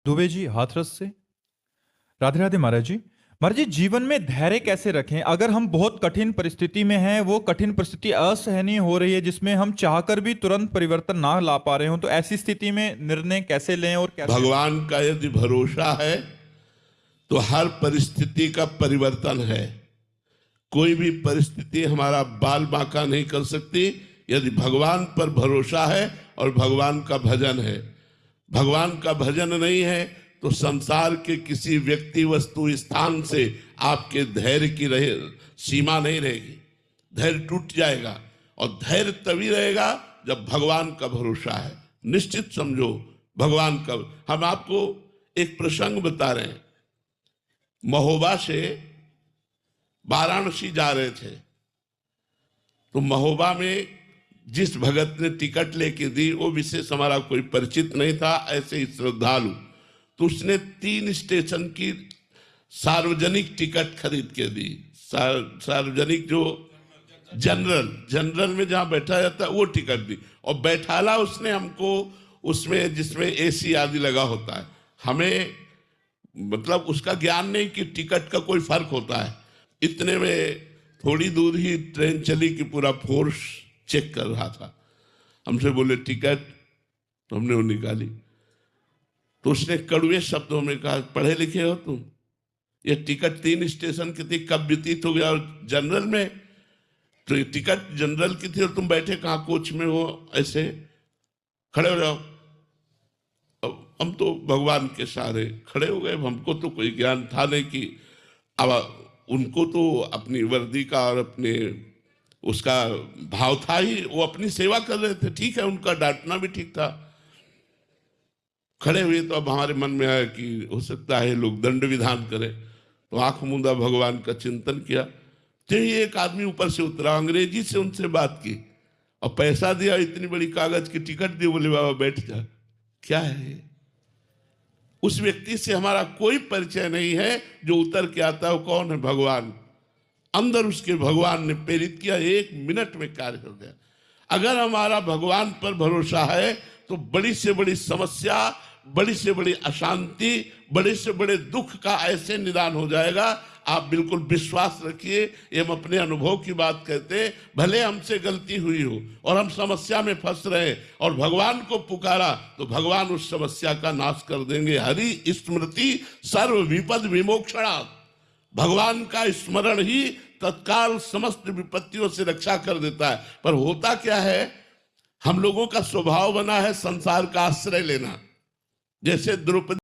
दुबे जी हाथरस से। राधे राधे महाराज जी। महाराज जी, जीवन में धैर्य कैसे रखें अगर हम बहुत कठिन परिस्थिति में हैं, वो कठिन परिस्थिति असहनीय हो रही है जिसमें हम चाहकर भी तुरंत परिवर्तन ना ला पा रहे हो, तो ऐसी स्थिति में निर्णय कैसे लें और कैसे? भगवान का यदि भरोसा है तो हर परिस्थिति का परिवर्तन है। कोई भी परिस्थिति हमारा बाल बांका नहीं कर सकती यदि भगवान पर भरोसा है और भगवान का भजन है। भगवान का भजन नहीं है तो संसार के किसी व्यक्ति वस्तु स्थान से आपके धैर्य की सीमा नहीं रहेगी। धैर्य टूट जाएगा और धैर्य तभी रहेगा जब भगवान का भरोसा है। निश्चित समझो भगवान का। हम आपको एक प्रसंग बता रहे हैं। महोबा से वाराणसी जा रहे थे तो महोबा में जिस भगत ने टिकट लेके दी वो विशेष हमारा कोई परिचित नहीं था, ऐसे ही श्रद्धालु। तो उसने 3 स्टेशन की सार्वजनिक टिकट खरीद के दी। सार्वजनिक जो जनरल में जहां बैठा जाता है वो टिकट दी और बैठाला उसने हमको उसमें जिसमें एसी आदि लगा होता है। हमें मतलब उसका ज्ञान नहीं कि टिकट का कोई फर्क होता है। इतने में थोड़ी दूर ही ट्रेन चली कि पूरा फोर्स चेक कर रहा था। हमसे बोले टिकट, तो हमने वो निकाली। तो उसने कड़वे शब्दों में कहा, पढ़े लिखे हो तुम? ये टिकट 3 स्टेशन की थी, कब व्यतीत हो गया और जनरल में? तो ये टिकट जनरल की थी और तुम बैठे कहाँ कोच में हो? ऐसे खड़े हो जाओ। अब हम तो भगवान के सहारे खड़े हो गए। हमको तो कोई ज्ञान था नहीं कि अब उनको तो अपनी वर्दी का और अपने उसका भाव था ही, वो अपनी सेवा कर रहे थे। ठीक है, उनका डांटना भी ठीक था। खड़े हुए तो अब हमारे मन में आया कि हो सकता है लोग दंड विधान करें, तो आंख मूंदा भगवान का चिंतन किया। तो ये एक आदमी ऊपर से उतरा, अंग्रेजी से उनसे बात की और पैसा दिया, इतनी बड़ी कागज की टिकट दी। बोले बाबा बैठ जा। क्या है? उस व्यक्ति से हमारा कोई परिचय नहीं है। जो उतर के आता है वो कौन है? भगवान। अंदर उसके भगवान ने प्रेरित किया, 1 मिनट में कार्य कर दिया। अगर हमारा भगवान पर भरोसा है तो बड़ी से बड़ी समस्या, बड़ी से बड़ी अशांति, बड़े से बड़े दुख का ऐसे निदान हो जाएगा। आप बिल्कुल विश्वास रखिए, ये हम अपने अनुभव की बात कहते। भले हमसे गलती हुई हो और हम समस्या में फंस रहे और भगवान को पुकारा तो भगवान उस समस्या का नाश कर देंगे। हरि स्मृति सर्व विपद विमोक्षणा। भगवान का स्मरण ही तत्काल समस्त विपत्तियों से रक्षा कर देता है। पर होता क्या है, हम लोगों का स्वभाव बना है संसार का आश्रय लेना। जैसे द्रौपदी